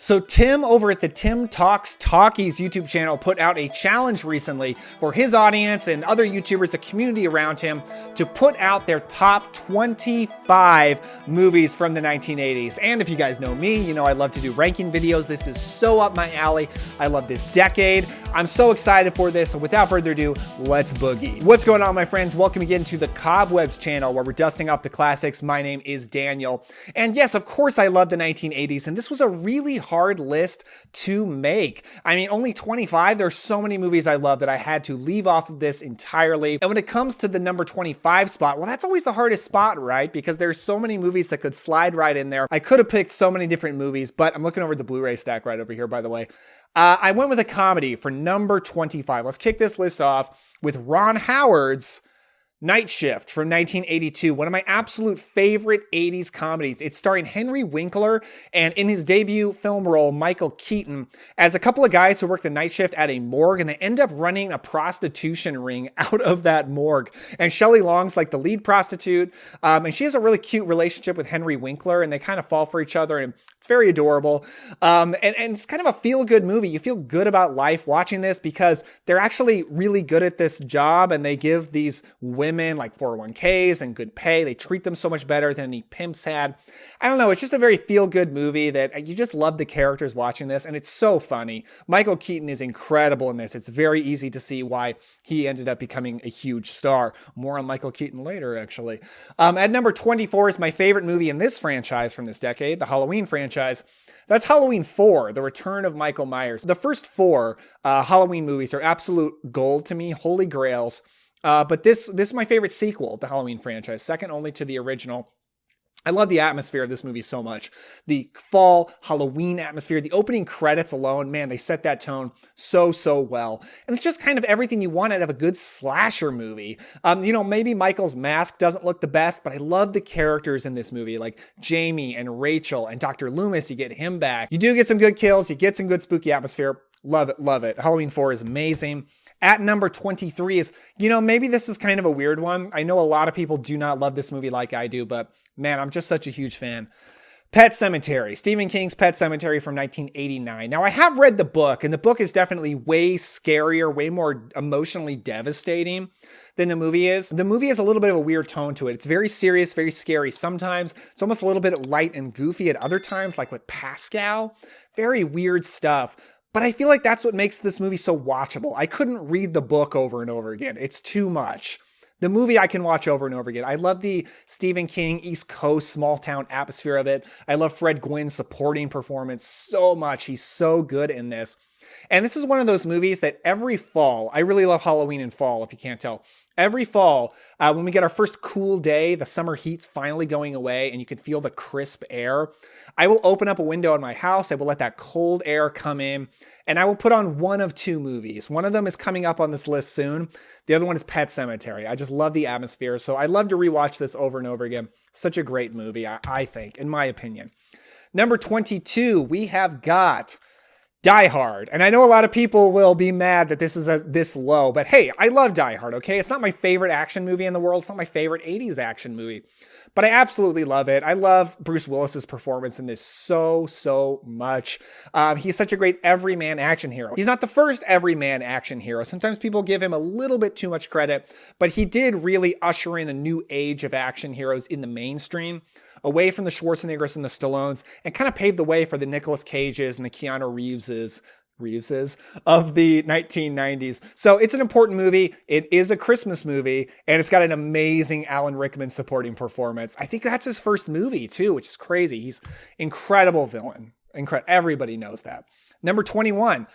So Tim over at the Tim Talks Talkies YouTube channel put out a challenge recently for his audience and other YouTubers, the community around him, to put out their top 25 movies from the 1980s. And if you guys know me, you know I love to do ranking videos. This is so up my alley. I love this decade. I'm so excited for this. So without further ado, let's boogie. What's going on, my friends? Welcome again to the Cobwebs channel where we're dusting off the classics. My name is Daniel. And yes, of course I love the 1980s. And this was a really hard list to make. I mean, only 25. There's so many movies I love that I had to leave off of this entirely. And when it comes to the number 25 spot, well, that's always the hardest spot, right? Because there's so many movies that could slide right in there. I could have picked so many different movies, but I'm looking over the Blu-ray stack right over here, by the way. I went with a comedy for number 25. Let's kick this list off with Ron Howard's Night Shift from 1982, one of my absolute favorite 80s comedies. It's starring Henry Winkler and in his debut film role, Michael Keaton, as a couple of guys who work the night shift at a morgue, and they end up running a prostitution ring out of that morgue. And Shelley Long's like the lead prostitute, and she has a really cute relationship with Henry Winkler, and they kind of fall for each other, and it's very adorable. And it's kind of a feel-good movie. You feel good about life watching this because they're actually really good at this job, and they give these women like 401ks and good pay. They treat them so much better than any pimps had. I don't know. It's just a very feel-good movie that you just love the characters watching this, and it's so funny. Michael Keaton is incredible in this. It's very easy to see why he ended up becoming a huge star. More on Michael Keaton later, actually. At number 24 is my favorite movie in this franchise from this decade, the Halloween franchise. That's Halloween 4, The Return of Michael Myers. The first four Halloween movies are absolute gold to me, holy grails. But this is my favorite sequel of the Halloween franchise, second only to the original. I love the atmosphere of this movie so much. The fall Halloween atmosphere, the opening credits alone, man, they set that tone so well. And it's just kind of everything you want out of a good slasher movie. Maybe Michael's mask doesn't look the best, but I love the characters in this movie, like Jamie and Rachel and Dr. Loomis. You get him back. You do get some good kills. You get some good spooky atmosphere. Love it, love it. Halloween 4 is amazing. At number 23 is, maybe this is kind of a weird one. I know a lot of people do not love this movie like I do, but man, I'm just such a huge fan. Pet Sematary, Stephen King's Pet Sematary from 1989. Now, I have read the book, and the book is definitely way scarier, way more emotionally devastating than the movie is. The movie has a little bit of a weird tone to it. It's very serious, very scary sometimes. It's almost a little bit light and goofy at other times, like with Pascal. Very weird stuff. But I feel like that's what makes this movie so watchable. I couldn't read the book over and over again. It's too much. The movie I can watch over and over again. I love the Stephen King East Coast small town atmosphere of it. I love Fred Gwynn's supporting performance so much. He's so good in this. And this is one of those movies that every fall, I really love Halloween in fall, if you can't tell. Every fall, when we get our first cool day, the summer heat's finally going away and you can feel the crisp air, I will open up a window in my house. I will let that cold air come in and I will put on one of two movies. One of them is coming up on this list soon. The other one is Pet Sematary. I just love the atmosphere. So I love to rewatch this over and over again. Such a great movie, I think, in my opinion. Number 22, we have got Die Hard. And I know a lot of people will be mad that this is this low, but hey, I love Die Hard, okay? It's not my favorite action movie in the world. It's not my favorite 80s action movie, but I absolutely love it. I love Bruce Willis's performance in this so much. He's such a great everyman action hero. He's not the first everyman action hero. Sometimes people give him a little bit too much credit, but he did really usher in a new age of action heroes in the mainstream, away from the Schwarzeneggers and the Stallones, and kind of paved the way for the Nicolas Cages and the Keanu Reeveses of the 1990s. So it's an important movie. It is a Christmas movie, and it's got an amazing Alan Rickman supporting performance. I think that's his first movie too, which is crazy. He's incredible villain. Everybody knows that. Number 21.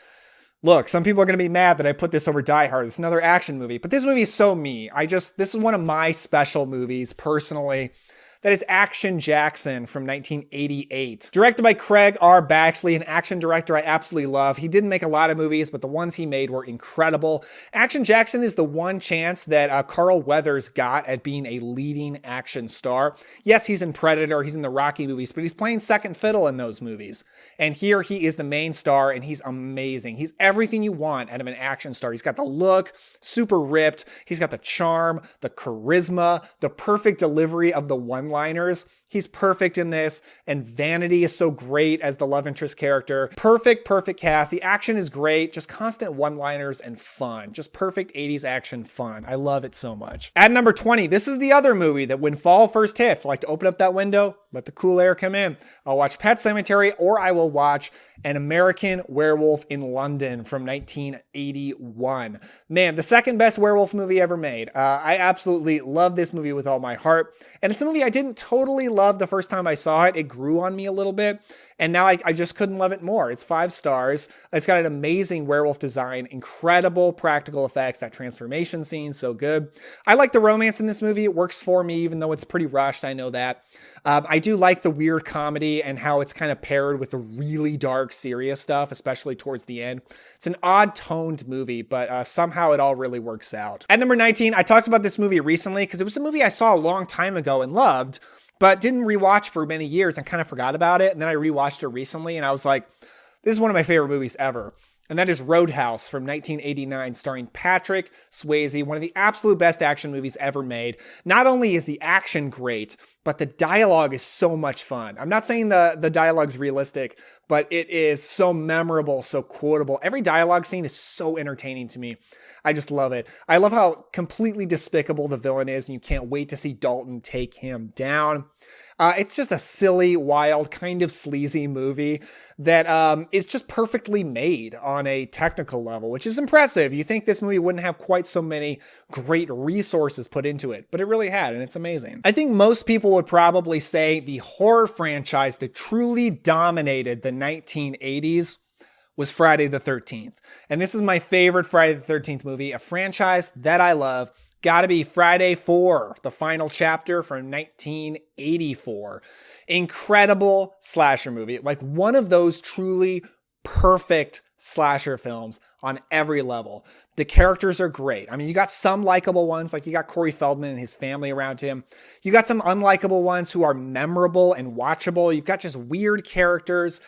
Look, some people are going to be mad that I put this over Die Hard. It's another action movie, but this movie is so me. This is one of my special movies personally. That is Action Jackson from 1988. Directed by Craig R. Baxley, an action director I absolutely love. He didn't make a lot of movies, but the ones he made were incredible. Action Jackson is the one chance that Carl Weathers got at being a leading action star. Yes, he's in Predator, he's in the Rocky movies, but he's playing second fiddle in those movies. And here he is the main star, and he's amazing. He's everything you want out of an action star. He's got the look, super ripped. He's got the charm, the charisma, the perfect delivery of the one-liners. He's perfect in this, and Vanity is so great as the love interest character. Perfect cast. The action is great, just constant one-liners and fun. Just perfect 80s action fun. I love it so much. At number 20, this is the other movie that when fall first hits, I like to open up that window, let the cool air come in. I'll watch Pet Sematary, or I will watch An American Werewolf in London from 1981. Man, the second best werewolf movie ever made. I absolutely love this movie with all my heart. And it's a movie I didn't totally love the first time I saw it. It grew on me a little bit, and now I just couldn't love it more. It's 5 stars. It's got an amazing werewolf design, incredible practical effects. That transformation scene, so good. I like the romance in this movie. It works for me, even though it's pretty rushed. I know that. I do like the weird comedy and how it's kind of paired with the really dark, serious stuff, especially towards the end. It's an odd toned movie, but somehow it all really works out. At number 19, I talked about this movie recently because it was a movie I saw a long time ago and loved, but didn't rewatch for many years and kind of forgot about it. And then I rewatched it recently and I was like, this is one of my favorite movies ever. And that is Roadhouse from 1989, starring Patrick Swayze, one of the absolute best action movies ever made. Not only is the action great, but the dialogue is so much fun. I'm not saying the dialogue's realistic, but it is so memorable, so quotable. Every dialogue scene is so entertaining to me. I just love it. I love how completely despicable the villain is, and you can't wait to see Dalton take him down. It's just a silly, wild, kind of sleazy movie that is just perfectly made on a technical level, which is impressive. You think this movie wouldn't have quite so many great resources put into it, but it really had, and it's amazing. I think most people would probably say the horror franchise that truly dominated the 1980s was Friday the 13th. And this is my favorite Friday the 13th movie, a franchise that I love. Gotta be Friday 4, the final chapter from 1984. Incredible slasher movie. Like one of those truly perfect slasher films on every level. The characters are great. I mean, you got some likable ones, like you got Corey Feldman and his family around him. You got some unlikable ones who are memorable and watchable. You've got just weird characters.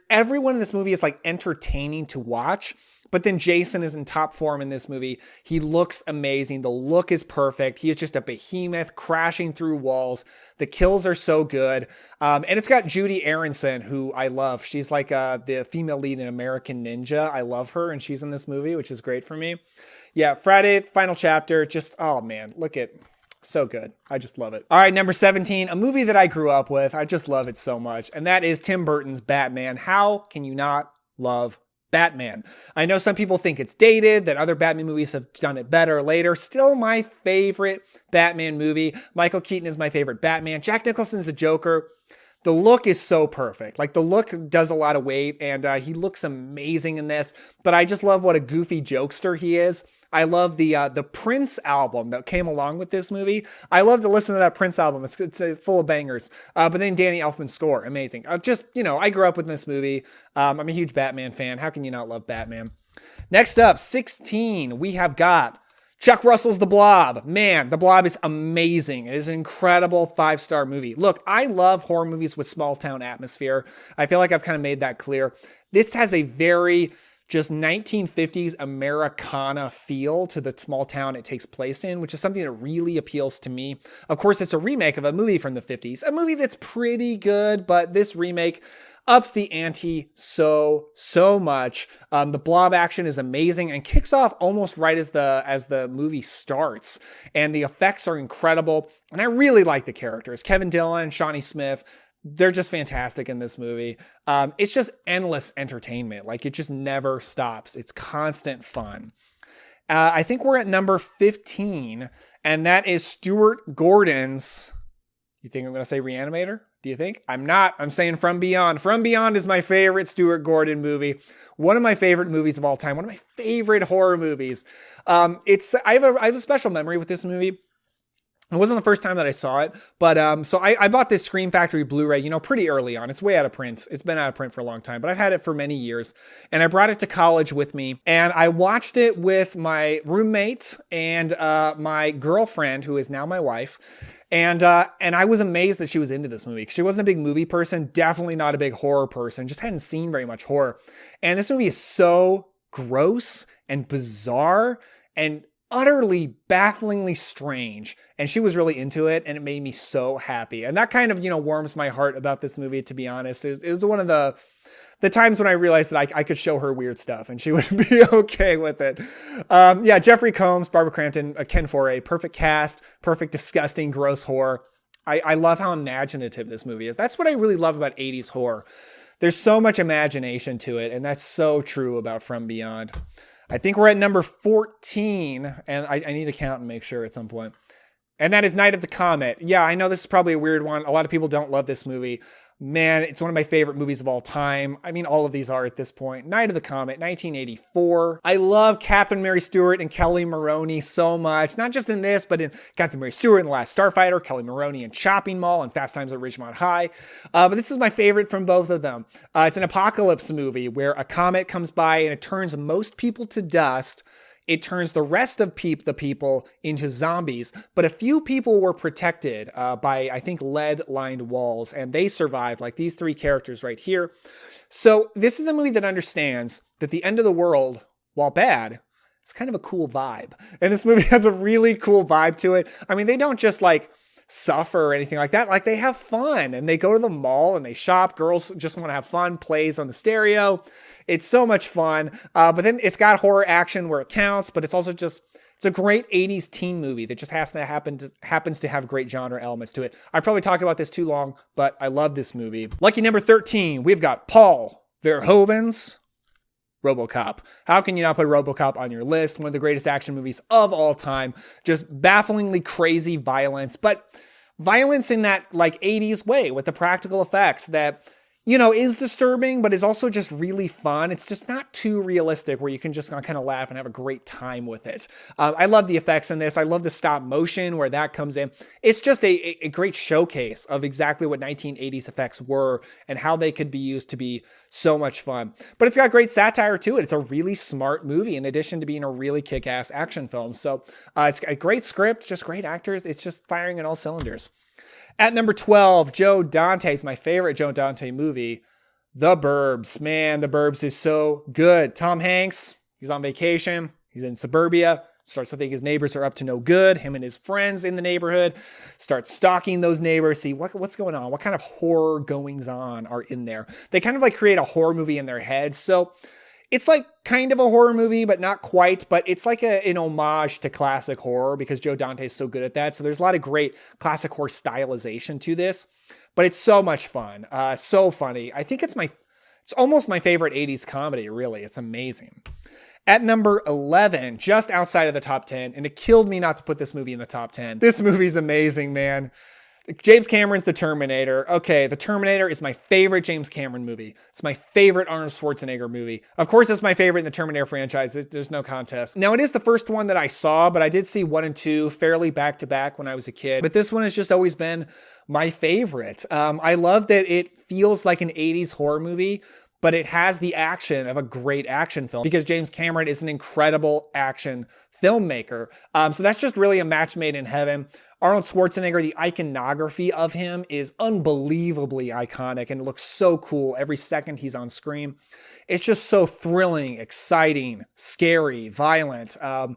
Everyone in this movie is like entertaining to watch. But then Jason is in top form in this movie. He looks amazing. The look is perfect. He is just a behemoth crashing through walls. The kills are so good. And it's got Judy Aronson, who I love. She's like the female lead in American Ninja. I love her, and she's in this movie, which is great for me. Yeah, Friday, final chapter. Just, oh man, look at... So good. I just love it. All right, number 17, a movie that I grew up with. I just love it so much. And that is Tim Burton's Batman. How can you not love Batman? I know some people think it's dated, that other Batman movies have done it better later. Still my favorite Batman movie. Michael Keaton is my favorite Batman. Jack Nicholson's the Joker. The look is so perfect. Like the look does a lot of weight, and he looks amazing in this. But I just love what a goofy jokester he is. I love the Prince album that came along with this movie. I love to listen to that Prince album. It's full of bangers. But then Danny Elfman's score, amazing. I grew up with this movie. I'm a huge Batman fan. How can you not love Batman? Next up, 16, we have got Chuck Russell's The Blob. Man, The Blob is amazing. It is an incredible 5-star movie. Look, I love horror movies with small town atmosphere. I feel like I've kind of made that clear. This has a very just 1950s Americana feel to the small town it takes place in, which is something that really appeals to me. Of course, it's a remake of a movie from the 50s, a movie that's pretty good, but this remake ups the ante so much. The Blob action is amazing and kicks off almost right as the movie starts, and the effects are incredible. And I really like the characters. Kevin Dillon, Shawnee Smith, they're just fantastic in this movie. It's just endless entertainment. Like it just never stops. It's constant fun. I think we're at number 15, and that is Stuart Gordon's. You think I'm going to say Reanimator? Do you think? I'm not. I'm saying From Beyond. From Beyond is my favorite Stuart Gordon movie. One of my favorite movies of all time. One of my favorite horror movies. I have a special memory with this movie. It wasn't the first time that I saw it, but so I bought this Scream Factory Blu-ray, pretty early on. It's way out of print. It's been out of print for a long time, but I've had it for many years. And I brought it to college with me, and I watched it with my roommate and my girlfriend, who is now my wife. And I was amazed that she was into this movie, because she wasn't a big movie person, definitely not a big horror person, just hadn't seen very much horror. And this movie is so gross and bizarre and utterly, bafflingly strange. And she was really into it, and it made me so happy. And that kind of, warms my heart about this movie, to be honest. It was one of the times when I realized that I could show her weird stuff and she would be okay with it. Jeffrey Combs, Barbara Crampton, Ken Foree, perfect cast, perfect, disgusting, gross horror. I love how imaginative this movie is. That's what I really love about 80s horror. There's so much imagination to it, and that's so true about From Beyond. I think we're at number 14, and I need to count and make sure at some point. And that is Night of the Comet. Yeah, I know this is probably a weird one. A lot of people don't love this movie. Man, it's one of my favorite movies of all time. I mean, all of these are at this point. Night of the Comet, 1984. I love Catherine Mary Stewart and Kelly Maroney so much. Not just in this, but in Catherine Mary Stewart in The Last Starfighter, Kelly Maroney in Shopping Mall, and Fast Times at Ridgemont High. But this is my favorite from both of them. It's an apocalypse movie where a comet comes by and it turns most people to dust. It turns the rest of the people into zombies, but a few people were protected by, I think, lead-lined walls, and they survived, like these three characters right here. So this is a movie that understands that the end of the world, while bad, it's kind of a cool vibe. And this movie has a really cool vibe to it. I mean, they don't just suffer or anything like that. Like, they have fun, and they go to the mall and they shop. Girls just want to have fun, plays on the stereo. It's so much fun. But then it's got horror action where it counts, but it's also it's a great 80s teen movie that just happens to have great genre elements to it. I probably talk about this too long, but I love this movie. Lucky number 13, we've got Paul Verhoeven's RoboCop. How can you not put RoboCop on your list? One of the greatest action movies of all time. Just bafflingly crazy violence, but violence in that 80s way with the practical effects that, is disturbing, but is also just really fun. It's just not too realistic where you can just kind of laugh and have a great time with it. I love the effects in this. I love the stop motion where that comes in. It's just a great showcase of exactly what 1980s effects were and how they could be used to be so much fun. But it's got great satire to it. It's a really smart movie in addition to being a really kick-ass action film. So it's a great script, just great actors. It's just firing on all cylinders. At number 12, Joe Dante's my favorite Joe Dante movie, The Burbs. Man, The Burbs is so good. Tom Hanks, he's on vacation. He's in suburbia. Starts to think his neighbors are up to no good. Him and his friends in the neighborhood start stalking those neighbors, see what's going on, what kind of horror goings on are in there. They kind of create a horror movie in their head. So it's kind of a horror movie, but not quite. But it's an homage to classic horror because Joe Dante is so good at that. So there's a lot of great classic horror stylization to this. But it's so much fun. So funny. I think it's almost my favorite 80s comedy, really. It's amazing. At number 11, just outside of the top 10, and it killed me not to put this movie in the top 10. This movie's amazing, man. James Cameron's The Terminator. Okay, The Terminator is my favorite James Cameron movie. It's my favorite Arnold Schwarzenegger movie. Of course, it's my favorite in the Terminator franchise. There's no contest. Now, it is the first one that I saw, but I did see 1 and 2 fairly back to back when I was a kid. But this one has just always been my favorite. I love that it feels like an 80s horror movie, but it has the action of a great action film because James Cameron is an incredible action filmmaker. So that's just really a match made in heaven. Arnold Schwarzenegger, the iconography of him is unbelievably iconic and looks so cool every second he's on screen. It's just so thrilling, exciting, scary, violent. I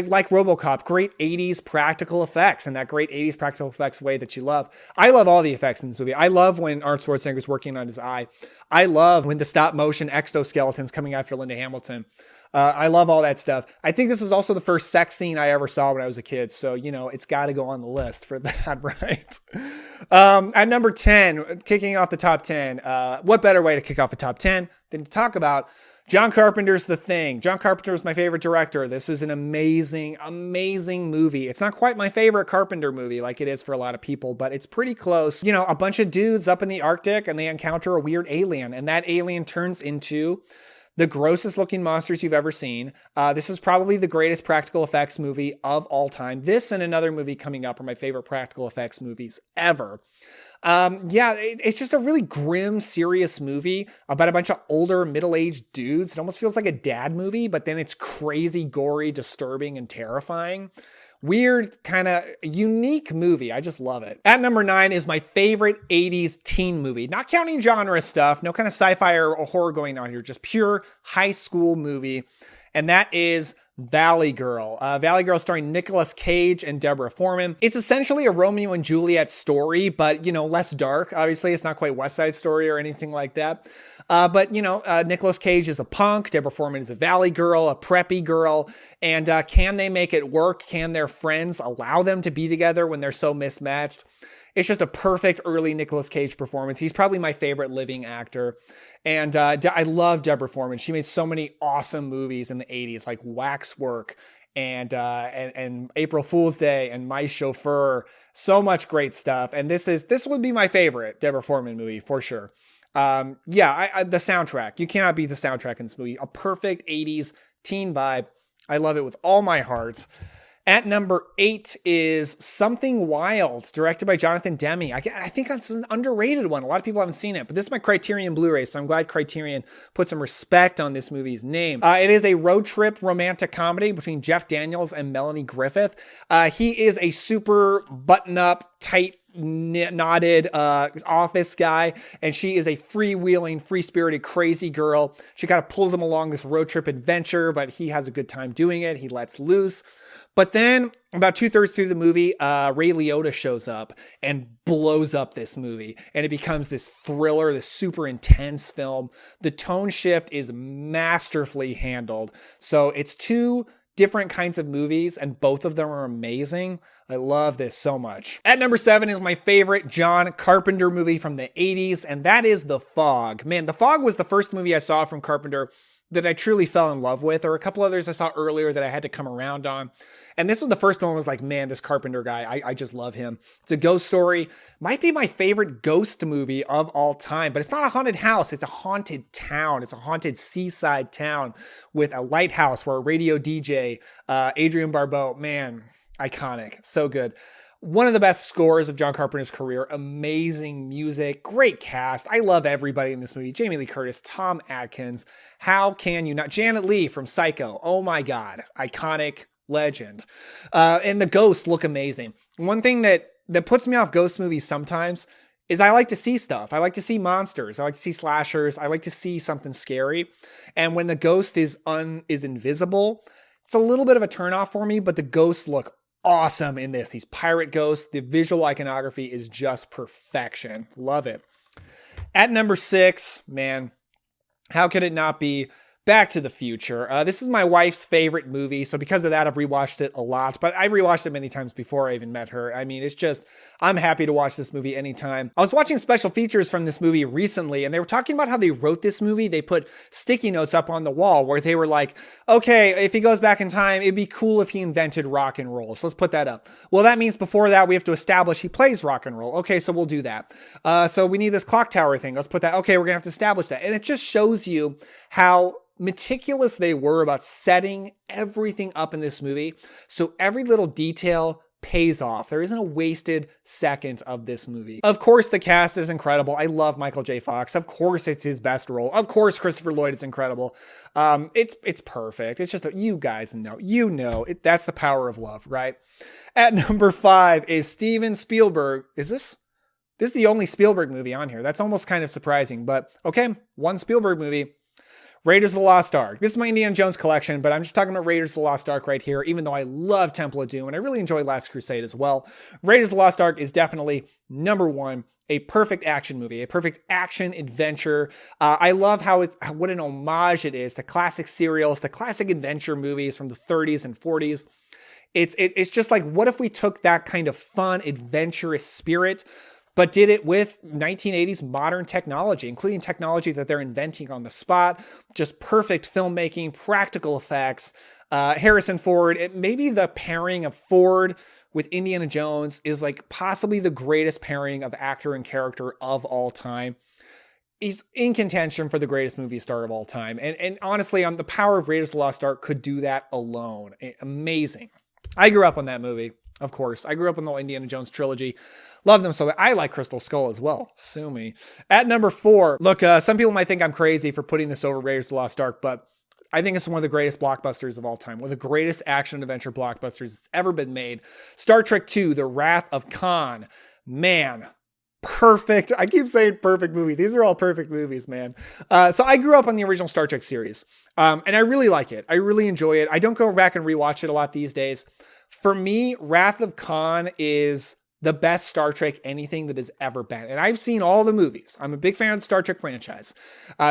like RoboCop, great 80s practical effects and that great 80s practical effects way that you love. I love all the effects in this movie. I love when Arnold Schwarzenegger's working on his eye. I love when the stop motion exoskeletons coming after Linda Hamilton. I love all that stuff. I think this was also the first sex scene I ever saw when I was a kid. So, it's got to go on the list for that, right? At number 10, kicking off the top 10, what better way to kick off a top 10 than to talk about John Carpenter's The Thing. John Carpenter is my favorite director. This is an amazing, amazing movie. It's not quite my favorite Carpenter movie like it is for a lot of people, but it's pretty close. A bunch of dudes up in the Arctic and they encounter a weird alien, and that alien turns into the grossest looking monsters you've ever seen. This is probably the greatest practical effects movie of all time. This and another movie coming up are my favorite practical effects movies ever. It's just a really grim, serious movie about a bunch of older, middle-aged dudes. It almost feels like a dad movie, but then it's crazy, gory, disturbing, and terrifying. Weird, kind of unique movie. I just love it. At number 9 is my favorite 80s teen movie. Not counting genre stuff, no kind of sci-fi or horror going on here, just pure high school movie. And that is Valley Girl. Valley Girl starring Nicolas Cage and Deborah Foreman. It's essentially a Romeo and Juliet story, but, you know, less dark. Obviously, it's not quite West Side Story or anything like that. But, you know, Nicolas Cage is a punk. Deborah Foreman is a Valley Girl, a preppy girl. And can they make it work? Can their friends allow them to be together when they're so mismatched? It's just a perfect early Nicolas Cage performance. He's probably my favorite living actor. And I love Deborah Foreman. She made so many awesome movies in the 80s, like Waxwork and April Fool's Day and My Chauffeur. So much great stuff. And this would be my favorite Deborah Foreman movie for sure. The soundtrack. You cannot beat the soundtrack in this movie. A perfect 80s teen vibe. I love it with all my heart. At number 8 is Something Wild, directed by Jonathan Demme. I think that's an underrated one. A lot of people haven't seen it, but this is my Criterion Blu-ray, so I'm glad Criterion put some respect on this movie's name. It is a road trip romantic comedy between Jeff Daniels and Melanie Griffith. He is a super button-up, tight, knotted office guy, and she is a freewheeling, free-spirited, crazy girl. She kind of pulls him along this road trip adventure, but he has a good time doing it. He lets loose. But then about 2/3 through the movie, Ray Liotta shows up and blows up this movie. And it becomes this thriller, this super intense film. The tone shift is masterfully handled. So it's two different kinds of movies, and both of them are amazing. I love this so much. At number 7 is my favorite John Carpenter movie from the 80s, and that is The Fog. Man, The Fog was the first movie I saw from Carpenter that I truly fell in love with. Or a couple others I saw earlier that I had to come around on. And this was the first one. I was like, man, this Carpenter guy, I just love him. It's a ghost story. Might be my favorite ghost movie of all time, but it's not a haunted house. It's a haunted town. It's a haunted seaside town with a lighthouse where a radio DJ, Adrienne Barbeau, man, iconic. So good. One of the best scores of John Carpenter's career. Amazing music, great cast. I love everybody in this movie. Jamie Lee Curtis, Tom Atkins. How can you not? Janet Leigh from Psycho. Oh my God. Iconic legend. And the ghosts look amazing. One thing that puts me off ghost movies sometimes is I like to see stuff. I like to see monsters. I like to see slashers. I like to see something scary. And when the ghost is invisible, it's a little bit of a turnoff for me, but the ghosts look awesome in this. These pirate ghosts, the visual iconography is just perfection. Love it. At number 6, man, how could it not be Back to the Future? This is my wife's favorite movie, so because of that, I've rewatched it a lot, but I've rewatched it many times before I even met her. I mean, it's just, I'm happy to watch this movie anytime. I was watching special features from this movie recently, and they were talking about how they wrote this movie. They put sticky notes up on the wall where they were like, okay, if he goes back in time, it'd be cool if he invented rock and roll. So let's put that up. Well, that means before that, we have to establish he plays rock and roll. Okay, so we'll do that. So we need this clock tower thing. Let's put that. Okay, we're gonna have to establish that. And it just shows you how meticulous they were about setting everything up in this movie. So every little detail pays off. There isn't a wasted second of this movie. Of course, the cast is incredible. I love Michael J. Fox. Of course, it's his best role. Of course, Christopher Lloyd is incredible. It's perfect. It's just, you guys know, that's the power of love, right? At number 5 is Steven Spielberg. Is this is the only Spielberg movie on here. That's almost kind of surprising, but okay, one Spielberg movie. Raiders of the Lost Ark. This is my Indiana Jones collection, but I'm just talking about Raiders of the Lost Ark right here, even though I love Temple of Doom and I really enjoy Last Crusade as well. Raiders of the Lost Ark is definitely number 1. A perfect action movie, a perfect action adventure. I love what an homage it is to classic serials, to classic adventure movies from the 30s and 40s. It's just like, what if we took that kind of fun, adventurous spirit, but did it with 1980s modern technology, including technology that they're inventing on the spot. Just perfect filmmaking, practical effects. Harrison Ford, maybe the pairing of Ford with Indiana Jones is like possibly the greatest pairing of actor and character of all time. He's in contention for the greatest movie star of all time. And honestly, on the power of Raiders of the Lost Ark could do that alone. Amazing. I grew up on that movie. Of course, I grew up on the Indiana Jones trilogy. Love them so much. I like Crystal Skull as well. Sue me. At number 4, look, some people might think I'm crazy for putting this over Raiders of the Lost Ark, but I think it's one of the greatest blockbusters of all time. One of the greatest action adventure blockbusters that's ever been made. Star Trek II, The Wrath of Khan. Man, perfect. I keep saying perfect movie. These are all perfect movies, man. So I grew up on the original Star Trek series, and I really like it. I really enjoy it. I don't go back and rewatch it a lot these days. For me, Wrath of Khan is the best Star Trek anything that has ever been. And I've seen all the movies. I'm a big fan of the Star Trek franchise.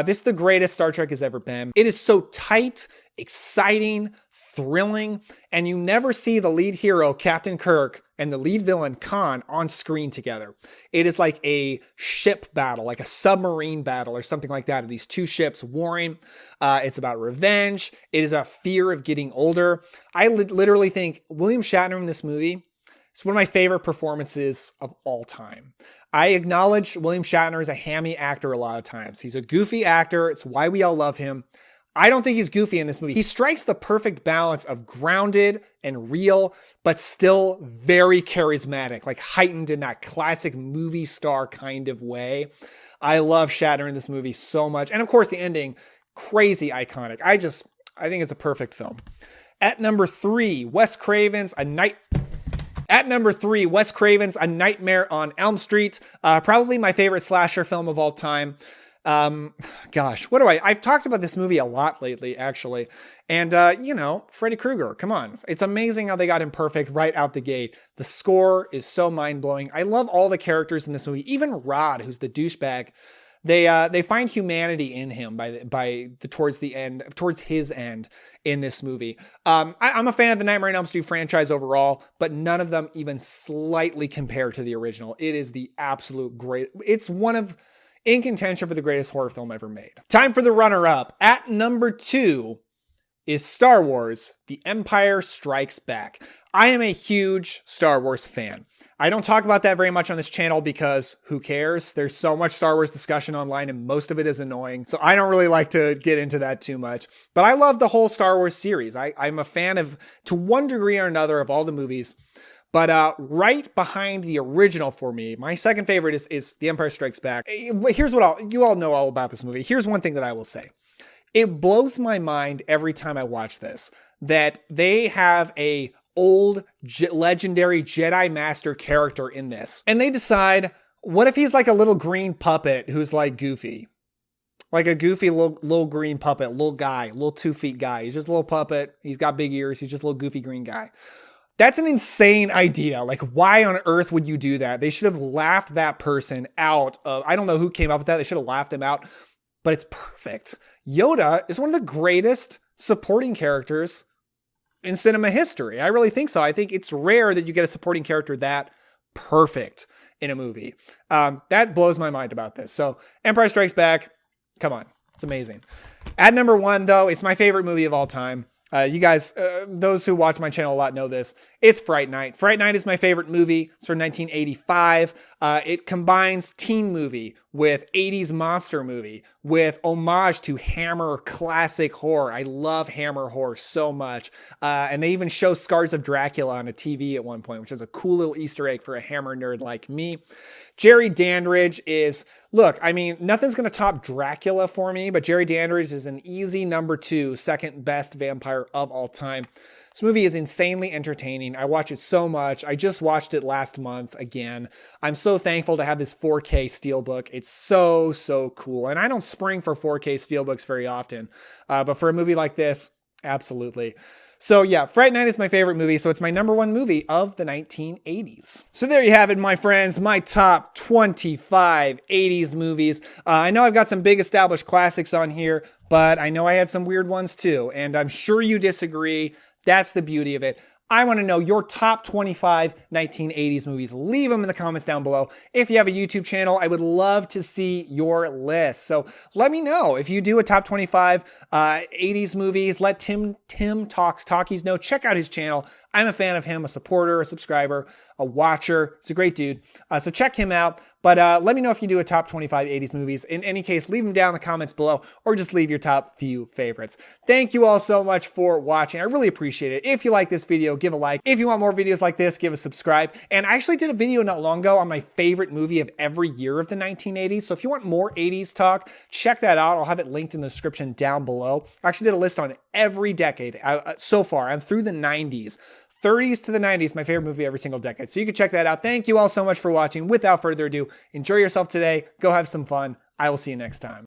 This is the greatest Star Trek has ever been. It is so tight, exciting, thrilling, and you never see the lead hero, Captain Kirk, and the lead villain, Khan, on screen together. It is like a ship battle, like a submarine battle or something like that, of these two ships warring. It's about revenge. It is about fear of getting older. I literally think William Shatner in this movie, it's one of my favorite performances of all time. I acknowledge William Shatner is a hammy actor a lot of times. He's a goofy actor. It's why we all love him. I don't think he's goofy in this movie. He strikes the perfect balance of grounded and real, but still very charismatic, like heightened in that classic movie star kind of way. I love Shatner in this movie so much. And of course, the ending, crazy iconic. I think it's a perfect film. At number 3, Wes Craven's A Nightmare on Elm Street. Probably my favorite slasher film of all time. I've talked about this movie a lot lately, actually. And, Freddy Krueger, come on. It's amazing how they got him perfect right out the gate. The score is so mind-blowing. I love all the characters in this movie. Even Rod, who's the douchebag. They find humanity in him towards his end in this movie. I'm a fan of the Nightmare on Elm Street franchise overall, but none of them even slightly compare to the original. It is the absolute great. It's in contention for the greatest horror film ever made. Time for the runner-up. At number 2 is Star Wars: The Empire Strikes Back. I am a huge Star Wars fan. I don't talk about that very much on this channel because who cares? There's so much Star Wars discussion online and most of it is annoying. So I don't really like to get into that too much. But I love the whole Star Wars series. I'm a fan of, to one degree or another, of all the movies. But right behind the original for me, my second favorite is The Empire Strikes Back. Here's what you all know all about this movie. Here's one thing that I will say. It blows my mind every time I watch this that they have a old legendary Jedi Master character in this. And they decide, what if he's like a little green puppet who's like goofy? Like a goofy little green puppet, little guy, little 2 feet guy. He's just a little puppet. He's got big ears. He's just a little goofy green guy. That's an insane idea. Like, why on earth would you do that? They should have laughed that person out of, I don't know who came up with that. They should have laughed him out, but it's perfect. Yoda is one of the greatest supporting characters in cinema history. I really think so. I think it's rare that you get a supporting character that perfect in a movie. That blows my mind about this. So Empire Strikes Back, come on. It's amazing. At number 1, though, it's my favorite movie of all time. You guys, those who watch my channel a lot know this. It's Fright Night. Fright Night is my favorite movie. It's from 1985. It combines teen movie with 80s monster movie with homage to Hammer classic horror. I love Hammer horror so much. And they even show Scars of Dracula on a TV at one point, which is a cool little Easter egg for a Hammer nerd like me. Jerry Dandridge is, look, I mean, nothing's going to top Dracula for me, but Jerry Dandridge is an easy number 2, second best vampire of all time. This movie is insanely entertaining. I watch it so much. I just watched it last month again. I'm so thankful to have this 4K Steelbook. It's so, so cool. And I don't spring for 4K Steelbooks very often, but for a movie like this, absolutely. So yeah, Fright Night is my favorite movie, so it's my number 1 movie of the 1980s. So there you have it, my friends, my top 25 80s movies. I know I've got some big established classics on here, but I know I had some weird ones too, and I'm sure you disagree. That's the beauty of it. I want to know your top 25 1980s movies. Leave them in the comments down below. If you have a YouTube channel, I would love to see your list. So let me know if you do a top 25 80s movies. Let Tim Talks Talkies know. Check out his channel. I'm a fan of him, a supporter, a subscriber, a watcher. He's a great dude. So check him out. But let me know if you do a top 25 80s movies. In any case, leave them down in the comments below or just leave your top few favorites. Thank you all so much for watching. I really appreciate it. If you like this video, give a like. If you want more videos like this, give a subscribe. And I actually did a video not long ago on my favorite movie of every year of the 1980s. So if you want more 80s talk, check that out. I'll have it linked in the description down below. I actually did a list on every decade so far. I'm through the 90s. 30s to the 90s, my favorite movie every single decade. So you can check that out. Thank you all so much for watching. Without further ado, enjoy yourself today. Go have some fun. I will see you next time.